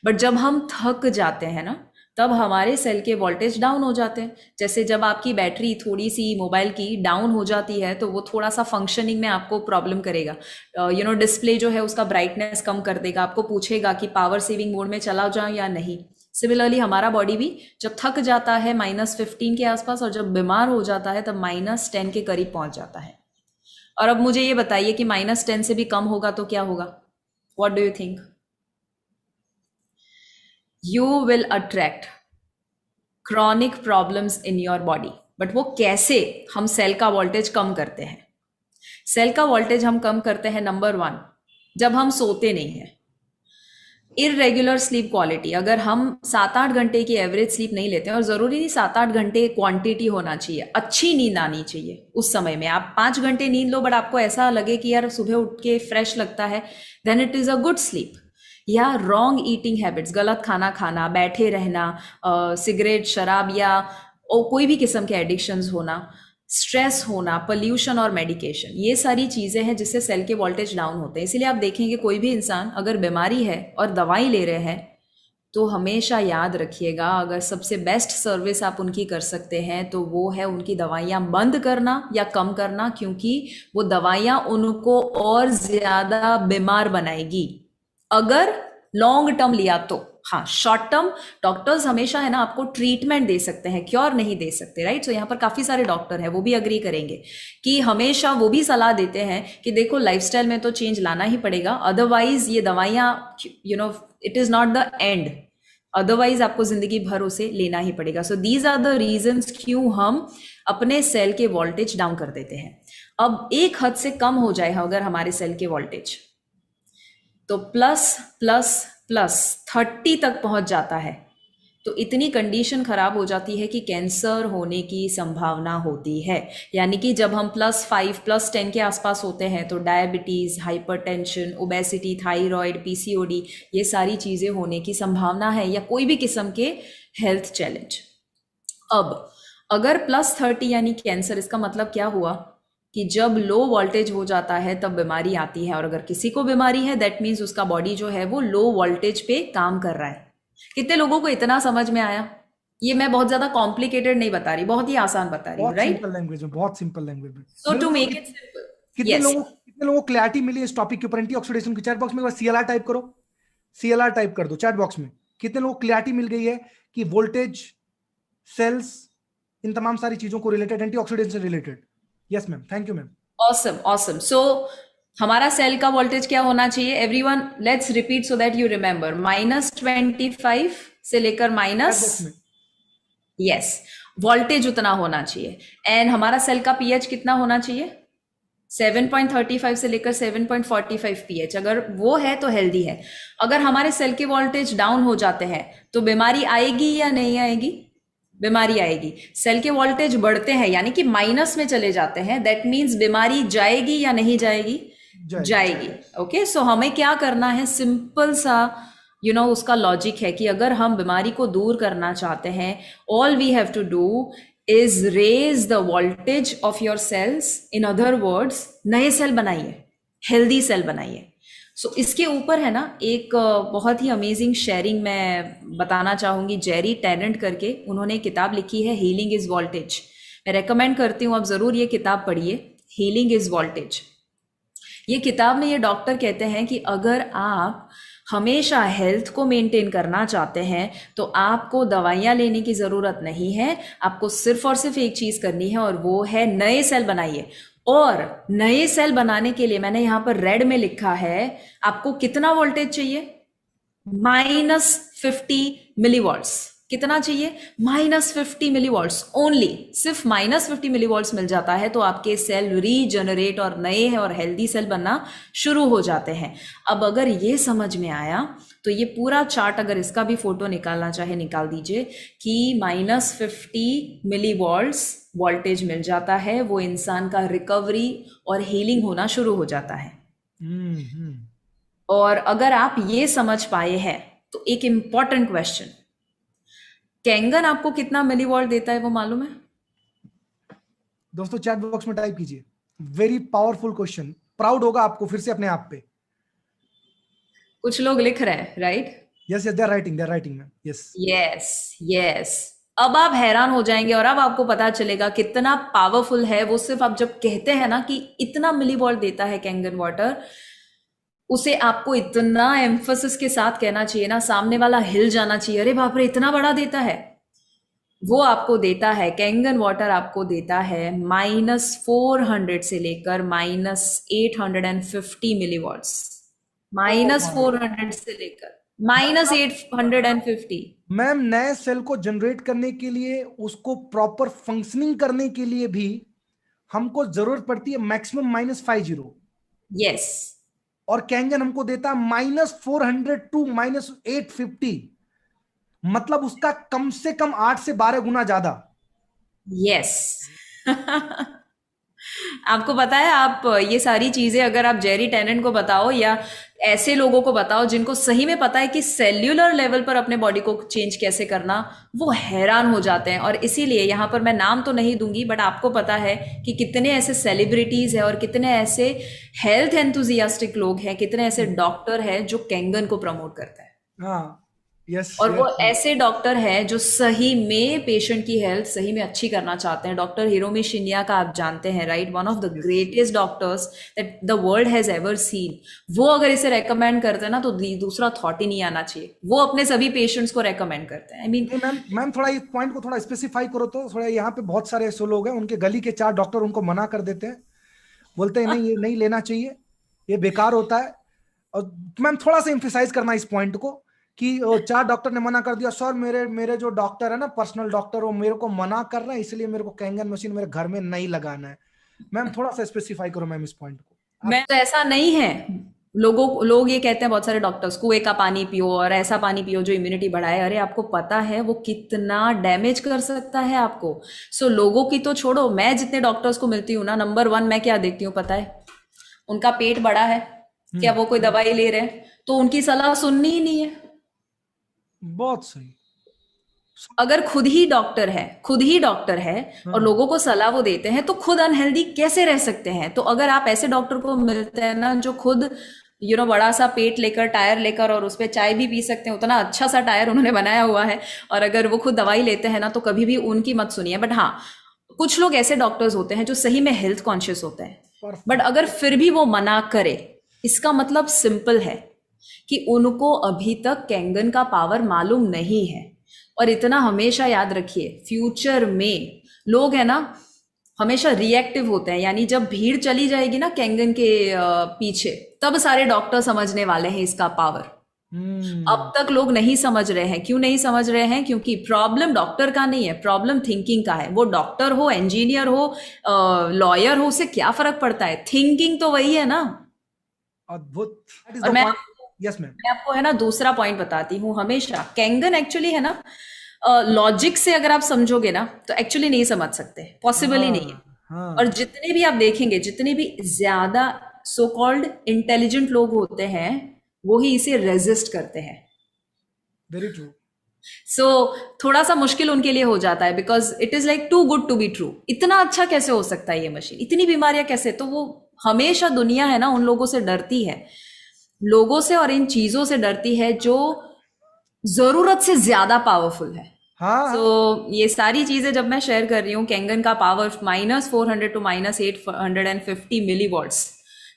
बट जब हम थक जाते हैं ना तब हमारे सेल के वोल्टेज डाउन हो जाते हैं। जैसे जब आपकी बैटरी थोड़ी सी मोबाइल की डाउन हो जाती है तो वो थोड़ा सा फंक्शनिंग में आपको प्रॉब्लम करेगा। डिस्प्ले जो है उसका ब्राइटनेस कम कर देगा, आपको पूछेगा कि पावर सेविंग मोड में चला जाऊं या नहीं। सिमिलरली हमारा बॉडी भी जब थक जाता है -15 के आसपास, और जब बीमार हो जाता है तब -10 के करीब पहुंच जाता है। और अब मुझे ये बताइए कि -10 से भी कम होगा तो क्या होगा? What do you think? You will attract chronic problems in your body. But वो कैसे हम सेल का वोल्टेज कम करते हैं? सेल का वोल्टेज हम कम करते हैं, नंबर 1, जब हम सोते नहीं हैं। इरेगुलर स्लीप क्वालिटी, अगर हम 7-8 घंटे की एवरेज स्लीप नहीं लेते हैं, और जरूरी नहीं 7-8 घंटे क्वांटिटी होना चाहिए, अच्छी नींद आनी चाहिए उस समय में। आप 5 घंटे नींद लो बट आपको ऐसा लगे कि यार सुबह उठ के फ्रेश लगता है, then it is a good sleep. या रॉन्ग ईटिंग हैबिट्स, गलत खाना खाना, बैठे रहना, सिगरेट शराब या कोई भी किस्म के एडिक्शंस होना, स्ट्रेस होना, पोल्यूशन और मेडिकेशन, ये सारी चीजें हैं जिससे सेल के वोल्टेज डाउन होते हैं। इसीलिए आप देखेंगे कोई भी इंसान अगर बीमारी है और दवाई ले रहे हैं, तो हमेशा याद रखिएगा, अगर सबसे बेस्ट सर्विस आप उनकी कर सकते हैं तो वो है उनकी दवाइयाँ बंद करना या कम करना, क्योंकि वो दवाइयाँ उनको और ज्यादा बीमार बनाएगी अगर लॉन्ग टर्म लिया तो। हाँ, शॉर्ट टर्म डॉक्टर्स हमेशा है ना आपको ट्रीटमेंट दे सकते हैं, क्योर नहीं दे सकते, राइट। सो यहाँ पर काफी सारे डॉक्टर हैं, वो भी अग्री करेंगे कि हमेशा वो भी सलाह देते हैं कि देखो लाइफस्टाइल में तो चेंज लाना ही पड़ेगा, अदरवाइज ये दवाइयाँ it is not the end, otherwise आपको जिंदगी भर उसे लेना ही पड़ेगा। So these are the reasons क्यों हम अपने सेल के वोल्टेज डाउन कर देते हैं। अब एक हद से कम हो जाए अगर हमारे सेल के वोल्टेज, तो प्लस प्लस प्लस 30 तक पहुंच जाता है, तो इतनी कंडीशन खराब हो जाती है कि कैंसर होने की संभावना होती है। यानी कि जब हम +5 +10 के आसपास होते हैं तो diabetes, hypertension, obesity, thyroid, PCOD, ये सारी चीजें होने की संभावना है, या कोई भी किस्म के हेल्थ चैलेंज। अब अगर +30 यानी कैंसर, इसका मतलब क्या हुआ कि जब लो वोल्टेज हो जाता है तब बीमारी आती है, और अगर किसी को बीमारी है दैट मीन्स उसका बॉडी जो है वो लो वोल्टेज पे काम कर रहा है। कितने लोगों को इतना समझ में आया? ये मैं बहुत ज्यादा कॉम्प्लिकेटेड नहीं बता रही, बहुत ही आसान बता रही हूँ, बहुत राइट। सिंपल लैंग्वेज में, बहुत सिंपल लैंग्वेज में। सो मेरे टू दोस्तों, मेक इट सिंपल, कितने यस। लोगों कितने लोगों को क्लैरिटी मिली इस टॉपिक के ऊपर एंटी ऑक्सीडेशन की? चैट बॉक्स में एक बार सीएलआर टाइप करो, सीएलआर टाइप कर दो चैट बॉक्स में। कितने लोगों को क्लैरिटी मिल गई है कि वोल्टेज, सेल्स, इन तमाम सारी चीजों को रिलेटेड, एंटी ऑक्सीडेंट से related? Yes ma'am, thank you ma'am. Awesome awesome. So हमारा सेल का वोल्टेज क्या होना चाहिए everyone? Let's repeat so that you remember. -25 से लेकर चैट माइनस, बॉक्स में यस, वोल्टेज उतना होना चाहिए। एंड हमारा सेल का पीएच कितना होना चाहिए? 7.35 से लेकर 7.45 पीएच। अगर वो है तो हेल्दी है। अगर हमारे सेल के वोल्टेज डाउन हो जाते हैं तो बीमारी आएगी या नहीं आएगी? बीमारी आएगी। सेल के वोल्टेज बढ़ते हैं यानी कि माइनस में चले जाते हैं, दैट मीन्स बीमारी जाएगी या नहीं जाएगी? जाएगी। ओके, सो हमें क्या करना है? सिंपल सा उसका लॉजिक है कि अगर हम बीमारी को दूर करना चाहते हैं, all we have to do is raise the voltage of your cells. In other words, नए सेल बनाइए, हेल्दी सेल बनाइए। सो इसके ऊपर है ना एक बहुत ही अमेजिंग शेयरिंग मैं बताना चाहूंगी। जेरी टेनेंट करके उन्होंने किताब लिखी है, हीलिंग इज वोल्टेज। मैं रेकमेंड करती हूँ आप जरूर ये किताब पढ़िए, हीलिंग इज वोल्टेज। ये किताब में ये डॉक्टर कहते हैं कि अगर आप हमेशा हेल्थ को मेंटेन करना चाहते हैं तो आपको दवाइयां लेने की ज़रूरत नहीं है, आपको सिर्फ और सिर्फ एक चीज़ करनी है और वो है नए सेल बनाइए। और नए सेल बनाने के लिए मैंने यहां पर रेड में लिखा है, आपको कितना वोल्टेज चाहिए? -50 मिलीवॉल्ट्स। कितना चाहिए? -50 मिलीवॉल्ट्स ओनली। सिर्फ -50 मिलीवॉल्ट्स मिल जाता है तो आपके सेल रीजनरेट और नए हैं और हेल्दी सेल बनना शुरू हो जाते हैं। अब अगर ये समझ में आया तो ये पूरा चार्ट, अगर इसका भी फोटो निकालना चाहे निकाल दीजिए कि -50 मिलीवॉल्ट्स वोल्टेज मिल जाता है, वो इंसान का रिकवरी और हीलिंग होना शुरू हो जाता है। और अगर आप ये समझ पाए हैं तो एक इंपॉर्टेंट क्वेश्चन, कैंगन आपको कितना मिलीवॉल्ट देता है वो मालूम है? दोस्तों चैट बॉक्स में टाइप कीजिए, वेरी पावरफुल क्वेश्चन, प्राउड होगा आपको फिर से अपने आप पे। कुछ लोग लिख रहे हैं, right? Yes yes, they are writing ma'am. Yes yes yes. अब आप हैरान हो जाएंगे और अब आपको पता चलेगा कितना पावरफुल है वो। सिर्फ आप जब कहते हैं ना कि इतना मिलीवॉल्ट देता है कैंगन वाटर, उसे आपको इतना एम्फोसिस के साथ कहना चाहिए ना, सामने वाला हिल जाना चाहिए, अरे बाप रे इतना बड़ा देता है। वो आपको देता है, कैंगन वाटर आपको देता है -400 से लेकर -850 मिलीवॉट्स। -400 से लेकर -850। मैम, नए सेल को जनरेट करने के लिए, उसको प्रॉपर फंक्शनिंग करने के लिए भी हमको जरूरत पड़ती है मैक्सिमम -50। यस, और कैंगन हमको देता है -400 टू -850, मतलब उसका कम से कम 8 से 12 गुना ज्यादा। यस। आपको पता है, आप ये सारी चीजें अगर आप जेरी टेनेंट को बताओ या ऐसे लोगों को बताओ जिनको सही में पता है कि सेल्यूलर लेवल पर अपने बॉडी को चेंज कैसे करना, वो हैरान हो जाते हैं। और इसीलिए यहाँ पर मैं नाम तो नहीं दूंगी, बट आपको पता है कि कितने ऐसे सेलिब्रिटीज हैं और कितने ऐसे हेल्थ एंथुजियास्टिक लोग हैं, कितने ऐसे डॉक्टर हैं जो कैंगन को प्रमोट करते हैं। हाँ, यस और वो यस। ऐसे डॉक्टर हैं जो सही में पेशेंट की हेल्थ सही में अच्छी करना चाहते हैं। डॉक्टर हिरोमी शिन्या का आप जानते हैं, right? One of the greatest doctors that the world has ever seen. वो अगर इसे रेकमेंड करते हैं ना, तो दूसरा थॉट ही नहीं आना चाहिए। वो अपने सभी पेशेंट्स को रेकमेंड करते हैं। आई मीन, मैम थोड़ा इस पॉइंट को थोड़ा स्पेसिफाई करो तो थोड़ा। यहाँ पे बहुत सारे ऐसे लोग हैं, उनके गली के 4 डॉक्टर उनको मना कर देते हैं, बोलते हैं नहीं ये नहीं लेना चाहिए, ये बेकार होता है। और मैम थोड़ा सा इम्फेसाइज करना इस पॉइंट को कि 4 डॉक्टर ने मना कर दिया, सर मेरे मेरे जो डॉक्टर है ना, पर्सनल डॉक्टर, वो मेरे को मना कर रहा है, इसलिए मेरे को कैंगन मशीन मेरे घर में नहीं लगाना है। मैम थोड़ा सा स्पेसिफाई करो मैम इस पॉइंट को आप। मैं तो ऐसा नहीं है। लोग ये कहते हैं, बहुत सारे डॉक्टर्स, कुएं का पानी पियो और ऐसा पानी पियो जो इम्यूनिटी बढ़ाए। अरे आपको पता है वो कितना डैमेज कर सकता है आपको। सो लोगों की तो छोड़ो, मैं जितने डॉक्टर्स को मिलती हूँ ना, नंबर 1 मैं क्या देखती हूँ पता है? उनका पेट बड़ा है क्या, वो कोई दवाई ले रहे हैं? तो उनकी सलाह सुननी ही नहीं है। बहुत सही। अगर खुद ही डॉक्टर है और लोगों को सलाह वो देते हैं, तो खुद अनहेल्दी कैसे रह सकते हैं? तो अगर आप ऐसे डॉक्टर को मिलते हैं ना जो खुद बड़ा सा पेट लेकर, टायर लेकर, और उस पर चाय भी पी सकते हैं, उतना अच्छा सा टायर उन्होंने बनाया हुआ है, और अगर वो खुद दवाई लेते हैं ना, तो कभी भी उनकी मत सुनिए। बट हाँ, कुछ लोग ऐसे डॉक्टर्स होते हैं जो सही में हेल्थ कॉन्शियस होते हैं, बट अगर फिर भी वो मना करे, इसका मतलब सिंपल है कि उनको अभी तक कैंगन का पावर मालूम नहीं है। और इतना हमेशा याद रखिए, फ्यूचर में लोग है ना हमेशा रिएक्टिव होते हैं। यानी जब भीड़ चली जाएगी ना कैंगन के पीछे, तब सारे डॉक्टर समझने वाले हैं इसका पावर। अब तक लोग नहीं समझ रहे हैं। क्यों नहीं समझ रहे हैं? क्योंकि प्रॉब्लम डॉक्टर का नहीं है, प्रॉब्लम थिंकिंग का है। वो डॉक्टर हो, इंजीनियर हो, लॉयर हो, उससे क्या फर्क पड़ता है? थिंकिंग तो वही है ना। अद्भुत। और मैं यस मैम। मैं आपको है ना दूसरा पॉइंट बताती हूँ। हमेशा कैंगन एक्चुअली है ना, लॉजिक से अगर आप समझोगे ना, तो एक्चुअली नहीं समझ सकते, पॉसिबल ही नहीं है। और जितने भी आप देखेंगे, जितने भी ज्यादा सो कॉल्ड इंटेलिजेंट लोग होते हैं, वो ही इसे रेजिस्ट करते हैं। Very true. सो थोड़ा सा मुश्किल उनके लिए हो जाता है, because it is like too good to be true. इतना अच्छा कैसे हो सकता है ये मशीन, इतनी बीमारियां कैसे? तो वो हमेशा दुनिया है ना उन लोगों से डरती है, लोगों से और इन चीजों से डरती है जो जरूरत से ज्यादा पावरफुल है। तो ये सारी चीजें जब मैं शेयर कर रही हूँ, कैंगन का पावर -400 टू -850 मिलीवॉट्स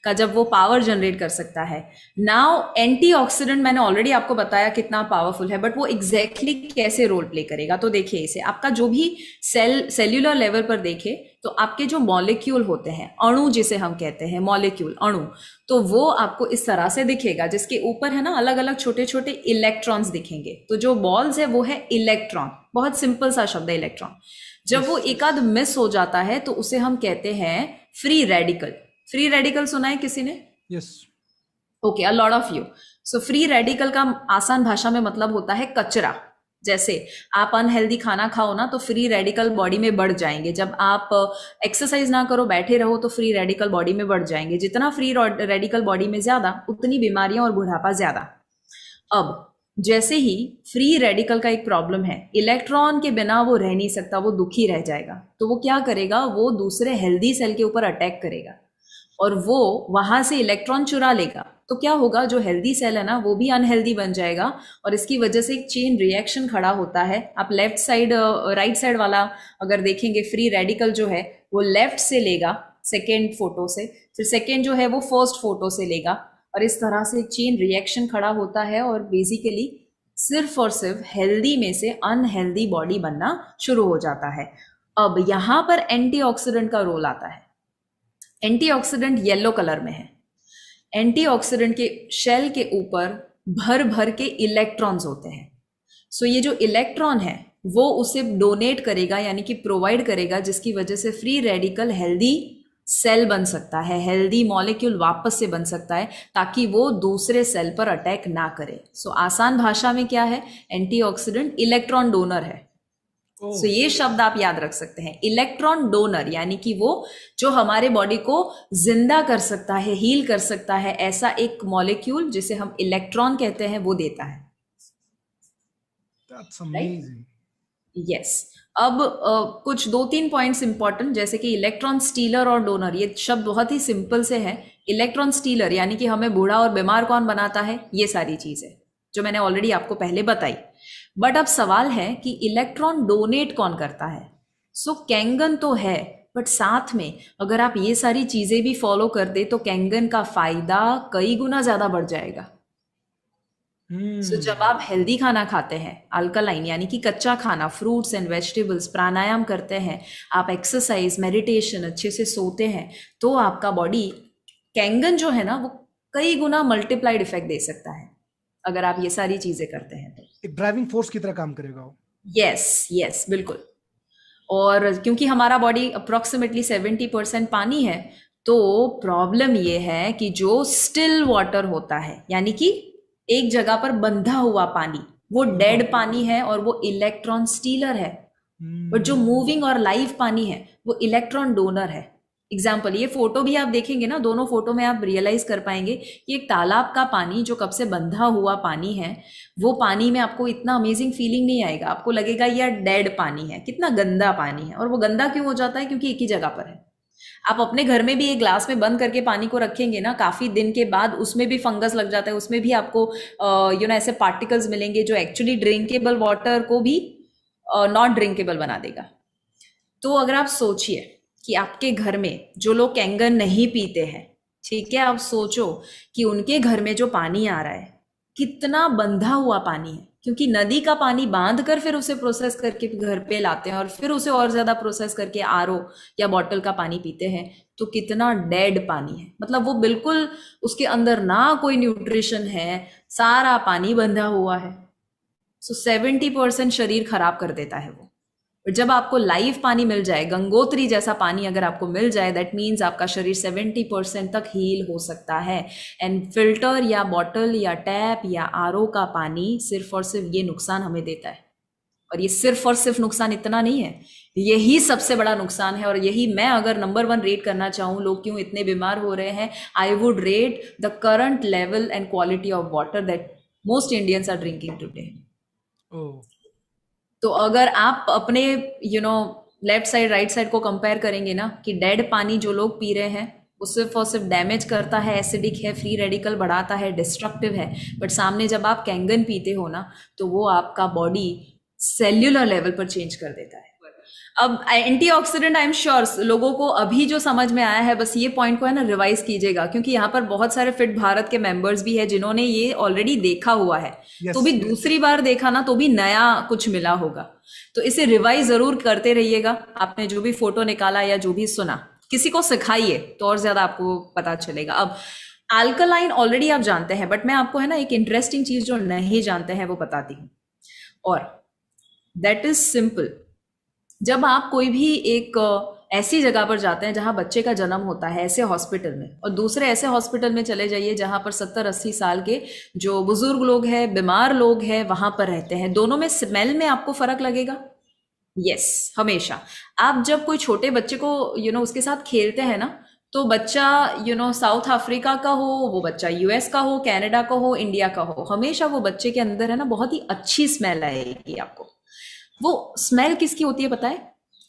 का जब वो पावर जनरेट कर सकता है। नाउ एंटीऑक्सीडेंट मैंने ऑलरेडी आपको बताया कितना पावरफुल है, बट वो एग्जैक्टली कैसे रोल प्ले करेगा। तो देखिए, इसे आपका जो भी सेल्यूलर लेवल पर देखे, तो आपके जो मॉलिक्यूल होते हैं, अणु जिसे हम कहते हैं, मॉलिक्यूल, अणु, तो वो आपको इस तरह से दिखेगा, जिसके ऊपर है ना अलग अलग छोटे छोटे इलेक्ट्रॉन्स दिखेंगे। तो जो बॉल्स है वो है इलेक्ट्रॉन। बहुत सिंपल सा शब्द है इलेक्ट्रॉन। जब वो एक आध मिस हो जाता है तो उसे हम कहते हैं फ्री रेडिकल। फ्री रेडिकल सुना है किसी ने? Yes. Okay, a lot of you. So free radical का आसान भाषा में मतलब होता है कचरा। जैसे आप अनहेल्दी खाना खाओ ना, तो फ्री रेडिकल बॉडी में बढ़ जाएंगे। जब आप एक्सरसाइज ना करो, बैठे रहो, तो फ्री रेडिकल बॉडी में बढ़ जाएंगे। जितना फ्री रेडिकल बॉडी में ज्यादा, उतनी बीमारियां और बुढ़ापा ज्यादा। अब जैसे ही फ्री रेडिकल का एक प्रॉब्लम है, इलेक्ट्रॉन के बिना वो रह नहीं सकता, वो दुखी रह जाएगा। तो वो क्या करेगा? वो दूसरे हेल्दी सेल के ऊपर अटैक करेगा और वो वहां से इलेक्ट्रॉन चुरा लेगा। तो क्या होगा? जो हेल्दी सेल है ना, वो भी अनहेल्दी बन जाएगा और इसकी वजह से एक चेन रिएक्शन खड़ा होता है। आप लेफ्ट साइड, राइट साइड वाला अगर देखेंगे, फ्री रेडिकल जो है वो लेफ्ट से लेगा सेकेंड फोटो से, फिर सेकेंड जो है वो फर्स्ट फोटो से लेगा, और इस तरह से एक चेन रिएक्शन खड़ा होता है और बेसिकली सिर्फ और सिर्फ हेल्दी में से अनहेल्दी बॉडी बनना शुरू हो जाता है। अब यहां पर एंटीऑक्सीडेंट का रोल आता है। एंटीऑक्सीडेंट येलो कलर में है। एंटीऑक्सीडेंट के शेल के ऊपर भर भर के इलेक्ट्रॉन्स होते हैं। सो ये जो इलेक्ट्रॉन है वो उसे डोनेट करेगा, यानी कि प्रोवाइड करेगा, जिसकी वजह से फ्री रेडिकल हेल्दी सेल बन सकता है, हेल्दी मॉलिक्यूल वापस से बन सकता है ताकि वो दूसरे सेल पर अटैक ना करे। सो आसान भाषा में क्या है, एंटीऑक्सीडेंट इलेक्ट्रॉन डोनर है। सो ये शब्द आप याद रख सकते हैं, इलेक्ट्रॉन डोनर, यानी कि वो जो हमारे बॉडी को जिंदा कर सकता है, हील कर सकता है, ऐसा एक मॉलिक्यूल जिसे हम इलेक्ट्रॉन कहते हैं वो देता है। That's amazing. यस। अब कुछ 2-3 पॉइंट्स इंपॉर्टेंट, जैसे कि इलेक्ट्रॉन स्टीलर और डोनर, ये शब्द बहुत ही सिंपल से है। इलेक्ट्रॉन स्टीलर यानी कि हमें बूढ़ा और बीमार कौन बनाता है, ये सारी चीजें जो मैंने ऑलरेडी आपको पहले बताई। बट अब सवाल है कि इलेक्ट्रॉन डोनेट कौन करता है। सो कैंगन तो है, बट साथ में अगर आप ये सारी चीजें भी फॉलो कर दे तो कैंगन का फायदा कई गुना ज्यादा बढ़ जाएगा। सो जब आप हेल्दी खाना खाते हैं, अल्कलाइन यानी कि कच्चा खाना, फ्रूट्स एंड वेजिटेबल्स, प्राणायाम करते हैं, आप एक्सरसाइज, मेडिटेशन, अच्छे से सोते हैं, तो आपका बॉडी कैंगन जो है ना वो कई गुना मल्टीप्लाइड इफेक्ट दे सकता है अगर आप ये सारी चीजें करते हैं तो। एक ड्राइविंग फोर्स की तरह काम करेगा वो। यस, बिल्कुल। और क्योंकि हमारा बॉडी अप्रोक्सीमेटली 70% पानी है, तो प्रॉब्लम ये है कि जो स्टिल वाटर होता है, यानी कि एक जगह पर बंधा हुआ पानी, वो डेड पानी है और वो इलेक्ट्रॉन स्टीलर है। बट जो मूविंग और लाइव पानी है वो इलेक्ट्रॉन डोनर है। एग्जाम्पल, ये फोटो भी आप देखेंगे ना, दोनों फोटो में आप रियलाइज कर पाएंगे कि एक तालाब का पानी जो कब से बंधा हुआ पानी है, वो पानी में आपको इतना अमेजिंग फीलिंग नहीं आएगा। आपको लगेगा यह डेड पानी है, कितना गंदा पानी है। और वो गंदा क्यों हो जाता है, क्योंकि एक ही जगह पर है। आप अपने घर में भी एक ग्लास में बंद करके पानी को रखेंगे ना, काफी दिन के बाद उसमें भी फंगस लग जाता है, उसमें भी आपको ऐसे पार्टिकल्स मिलेंगे जो एक्चुअली ड्रिंकेबल वाटर को भी नॉट ड्रिंकेबल बना देगा। तो अगर आप सोचिए कि आपके घर में जो लोग कैंगन नहीं पीते हैं, ठीक है, आप सोचो कि उनके घर में जो पानी आ रहा है कितना बंधा हुआ पानी है, क्योंकि नदी का पानी बांध कर फिर उसे प्रोसेस करके घर पे लाते हैं और फिर उसे और ज्यादा प्रोसेस करके आरओ या बॉटल का पानी पीते हैं। तो कितना डेड पानी है, मतलब वो बिल्कुल उसके अंदर ना कोई न्यूट्रिशन है, सारा पानी बंधा हुआ है। सो 70% शरीर खराब कर देता है वो। जब आपको लाइव पानी मिल जाए, गंगोत्री जैसा पानी अगर आपको मिल जाए, दैट मीन्स आपका शरीर 70% तक हील हो सकता है। एंड फिल्टर या बॉटल या टैप या आरओ का पानी सिर्फ और सिर्फ ये नुकसान हमें देता है। और ये सिर्फ और सिर्फ नुकसान इतना नहीं है, यही सबसे बड़ा नुकसान है। और यही मैं अगर नंबर 1 रेट करना चाहूँ, लोग क्यों इतने बीमार हो रहे हैं, I would rate the current level and quality of water that most Indians are drinking today. तो अगर आप अपने लेफ्ट साइड राइट साइड को कंपेयर करेंगे ना, कि डेड पानी जो लोग पी रहे हैं वो सिर्फ और सिर्फ डैमेज करता है, एसिडिक है, फ्री रेडिकल बढ़ाता है, डिस्ट्रक्टिव है। बट सामने जब आप कैंगन पीते हो ना, तो वो आपका बॉडी सेल्यूलर लेवल पर चेंज कर देता है। अब एंटीऑक्सीडेंट, आई एम श्योर लोगों को अभी जो समझ में आया है, बस ये पॉइंट को है ना रिवाइज कीजिएगा, क्योंकि यहाँ पर बहुत सारे फिट भारत के मेंबर्स भी है जिन्होंने ये ऑलरेडी देखा हुआ है। तो भी दूसरी बार देखा ना तो भी नया कुछ मिला होगा। तो इसे रिवाइज जरूर करते रहिएगा। आपने जो भी फोटो निकाला या जो भी सुना, किसी को सिखाइए तो और ज्यादा आपको पता चलेगा। अब अल्कलाइन ऑलरेडी आप जानते हैं, बट मैं आपको है ना एक इंटरेस्टिंग चीज जो नहीं जानते हैं वो बताती हूँ, और दैट इज सिंपल। जब आप कोई भी एक ऐसी जगह पर जाते हैं जहां बच्चे का जन्म होता है, ऐसे हॉस्पिटल में, और दूसरे ऐसे हॉस्पिटल में चले जाइए जहां पर 70-80 साल के जो बुजुर्ग लोग हैं, बीमार लोग हैं, वहां पर रहते हैं, दोनों में स्मेल में आपको फर्क लगेगा। यस, हमेशा। आप जब कोई छोटे बच्चे को उसके साथ खेलते हैं ना, तो बच्चा साउथ अफ्रीका का हो, वो बच्चा यूएस का हो, कनाडा का हो, इंडिया का हो, हमेशा वो बच्चे के अंदर है ना बहुत ही अच्छी स्मेल आएगी आपको। वो स्मेल किसकी होती है पता है?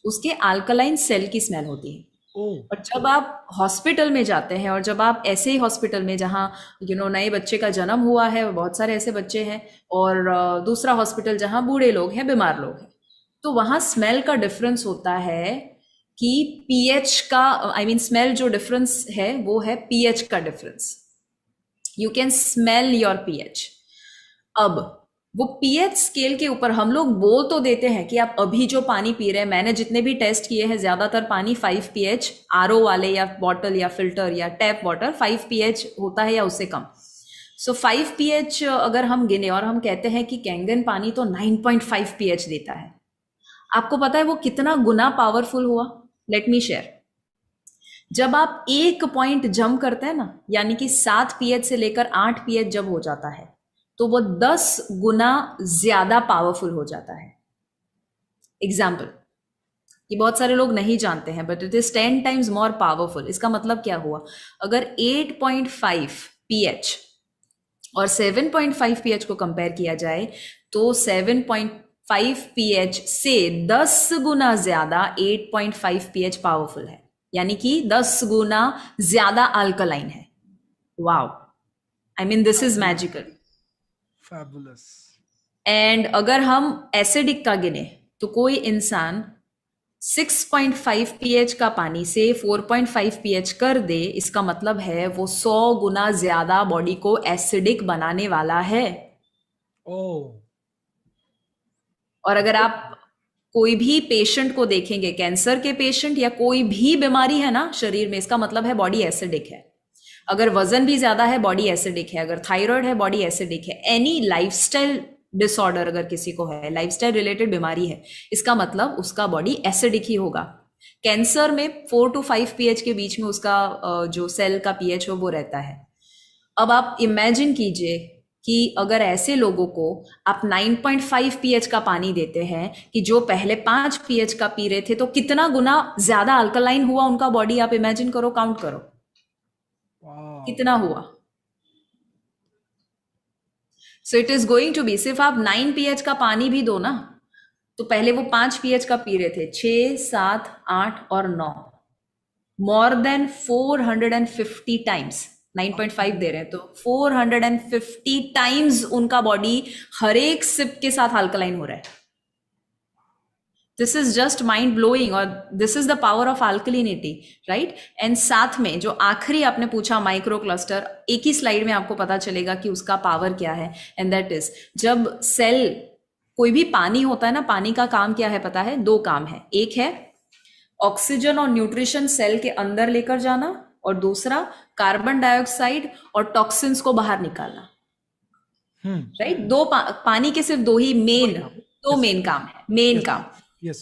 उसके अल्कलाइन सेल की स्मेल होती है। और जब आप हॉस्पिटल में जाते हैं, और जब आप ऐसे ही हॉस्पिटल में जहाँ नए बच्चे का जन्म हुआ है, बहुत सारे ऐसे बच्चे हैं, और दूसरा हॉस्पिटल जहाँ बूढ़े लोग हैं, बीमार लोग हैं, तो वहाँ स्मेल का डिफरेंस होता है कि पीएच का, आई मीन स्मेल जो डिफरेंस है वो है पीएच का difference. You can smell your pH. अब वो पीएच स्केल के ऊपर हम लोग बोल तो देते हैं कि आप अभी जो पानी पी रहे हैं, मैंने जितने भी टेस्ट किए हैं, ज्यादातर पानी 5 पीएच, आरओ वाले या बॉटल या फिल्टर या टैप वाटर 5 पीएच होता है या उससे कम। सो 5 पीएच अगर हम गिने, और हम कहते हैं कि कैंगन पानी तो 9.5 पीएच देता है, आपको पता है वो कितना गुना पावरफुल हुआ? Let me share. जब आप एक पॉइंट जंप करते हैं ना, यानी कि 7 pH से लेकर 8 pH जब हो जाता है, तो वो 10 गुना ज्यादा पावरफुल हो जाता है। एग्जाम्पल, ये बहुत सारे लोग नहीं जानते हैं, but it is 10 times more powerful. इसका मतलब क्या हुआ, अगर 8.5 pH और 7.5 pH को कंपेयर किया जाए, तो 7.5 pH से 10 गुना ज्यादा 8.5 pH पावरफुल है, यानी कि 10 गुना ज्यादा अल्कलाइन है। Wow, I mean this is magical. Fabulous. And अगर हम एसिडिक का गिने, तो कोई इंसान 6.5 pH का पानी से 4.5 pH कर दे, इसका मतलब है वो 100 गुना ज्यादा बॉडी को एसिडिक बनाने वाला है। ओ, और अगर आप कोई भी पेशेंट को देखेंगे, कैंसर के पेशेंट या कोई भी बीमारी है ना शरीर में, इसका मतलब है बॉडी एसिडिक है। अगर वजन भी ज्यादा है, बॉडी एसिडिक है। अगर थायराइड है, बॉडी एसिडिक है। एनी लाइफस्टाइल डिसऑर्डर अगर किसी को है, लाइफस्टाइल रिलेटेड बीमारी है, इसका मतलब उसका बॉडी एसिडिक ही होगा। कैंसर में 4 to 5 pH के बीच में उसका जो सेल का pH हो वो रहता है। अब आप इमेजिन कीजिए कि अगर ऐसे लोगों को आप 9.5 pH का पानी देते हैं, कि जो पहले 5 pH का पी रहे थे, तो कितना गुना ज्यादा अल्कलाइन हुआ उनका बॉडी। आप इमेजिन करो, काउंट करो कितना हुआ। So it is going to be, सिर्फ आप 9 pH का पानी भी दो ना, तो पहले वो 5 pH का पी रहे थे, 6, 7, 8 और 9, मोर देन 450 टाइम्स 9.5 दे रहे हैं, तो 450 टाइम्स उनका बॉडी हर एक सिप के साथ अल्कलाइन हो रहा है। This is just mind blowing, और this is the power of alkalinity, right. And साथ में जो आखिरी आपने पूछा माइक्रो क्लस्टर, एक ही स्लाइड में आपको पता चलेगा कि उसका पावर क्या है। एंड दैट इज, जब सेल, कोई भी पानी होता है ना, पानी का काम क्या है पता है? 2 काम है। एक है ऑक्सीजन और न्यूट्रिशन सेल के अंदर लेकर जाना, और दूसरा कार्बन डाइऑक्साइड और टॉक्सिन्स को बाहर निकालना, राइट। पानी के सिर्फ 2 ही मेन काम है, मेन काम। यस।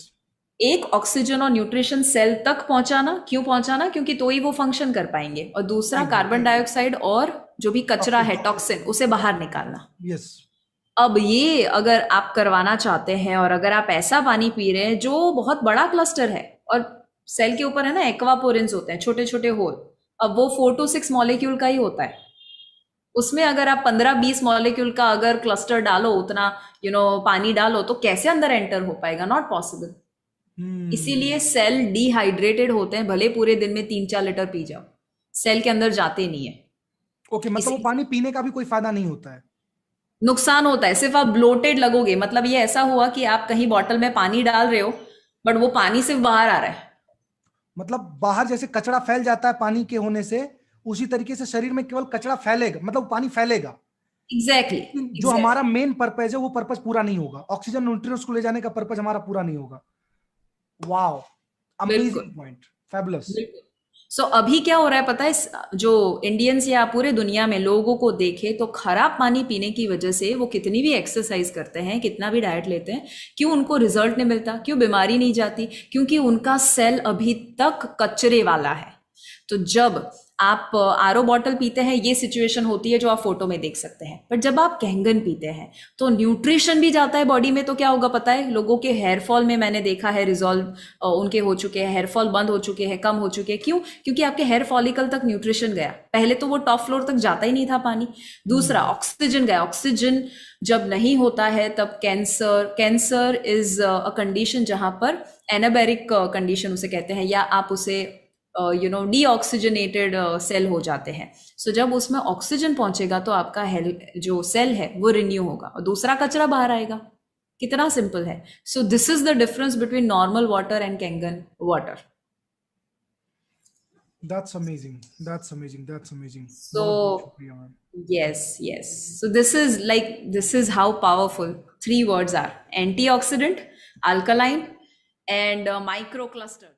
एक ऑक्सीजन और न्यूट्रिशन सेल तक पहुंचाना, क्यों पहुंचाना? क्योंकि तो ही वो फंक्शन कर पाएंगे। और दूसरा कार्बन डाइऑक्साइड और जो भी कचरा है, टॉक्सिन, उसे बाहर निकालना। यस। अब ये अगर आप करवाना चाहते हैं, और अगर आप ऐसा पानी पी रहे हैं जो बहुत बड़ा क्लस्टर है, और सेल के ऊपर है ना एक्वापोरेंस होते हैं, छोटे छोटे होल, अब वो 4 to 6 मॉलिक्यूल का ही होता है। उसमें अगर आप 15-20 मॉलिक्यूल का अगर क्लस्टर डालो, उतना पानी डालो, तो कैसे अंदर एंटर हो पाएगा? Not possible. इसीलिए सेल डिहाइड्रेटेड होते हैं, भले पूरे दिन में 3-4 लीटर पी जाओ, सेल के अंदर जाते नहीं है। ओके, मतलब वो पानी पीने का भी कोई फायदा नहीं होता है, नुकसान होता है, सिर्फ आप ब्लोटेड लगोगे। मतलब ये ऐसा हुआ कि आप कहीं बॉटल में पानी डाल रहे हो, बट वो पानी सिर्फ बाहर आ रहा है। मतलब बाहर जैसे कचरा फैल जाता है पानी के होने से, उसी तरीके से शरीर में केवल कचरा फैलेगा, मतलब पानी फैलेगा। एग्जैक्टली, जो हमारा मेन पर्पज है वो पर्पज पूरा नहीं होगा, ऑक्सीजन न्यूट्रिएंट्स को ले जाने का पर्पज हमारा पूरा नहीं होगा। Wow, amazing point, fabulous. So अभी क्या हो रहा है पता है? जो इंडियंस या पूरे दुनिया में लोगों को देखे, तो खराब पानी पीने की वजह से वो कितनी भी एक्सरसाइज करते हैं, कितना भी डाइट लेते हैं, क्यों उनको रिजल्ट नहीं मिलता? क्यों बीमारी नहीं जाती? क्योंकि उनका सेल अभी तक कचरे वाला है। तो जब आप आरओ बॉटल पीते हैं, ये सिचुएशन होती है जो आप फोटो में देख सकते हैं। बट जब आप कैंगन पीते हैं, तो न्यूट्रिशन भी जाता है बॉडी में, तो क्या होगा पता है? लोगों के हेयर फॉल में मैंने देखा है रिजॉल्व उनके हो चुके हैं, हेयर फॉल बंद हो चुके हैं, कम हो चुके हैं। क्यों? क्योंकि आपके हेयर फॉलिकल तक न्यूट्रिशन गया। पहले तो वो टॉप फ्लोर तक जाता ही नहीं था पानी। दूसरा, ऑक्सीजन गया। ऑक्सीजन जब नहीं होता है, तब कैंसर इज अ कंडीशन जहां पर एनाबेरिक कंडीशन उसे कहते हैं, या आप उसे डीऑक्सीजनेटेड सेल हो जाते हैं। सो जब उसमें ऑक्सीजन पहुंचेगा, तो आपका जो सेल है वो रिन्यू होगा, और दूसरा कचरा बाहर आएगा। कितना सिंपल है। So this is the difference between normal water and Kangen water. That's amazing. That's amazing. That's amazing. So बहुत शुक्रिया ma'am. yes. So this is how powerful 3 words are: antioxidant, alkaline, and microcluster.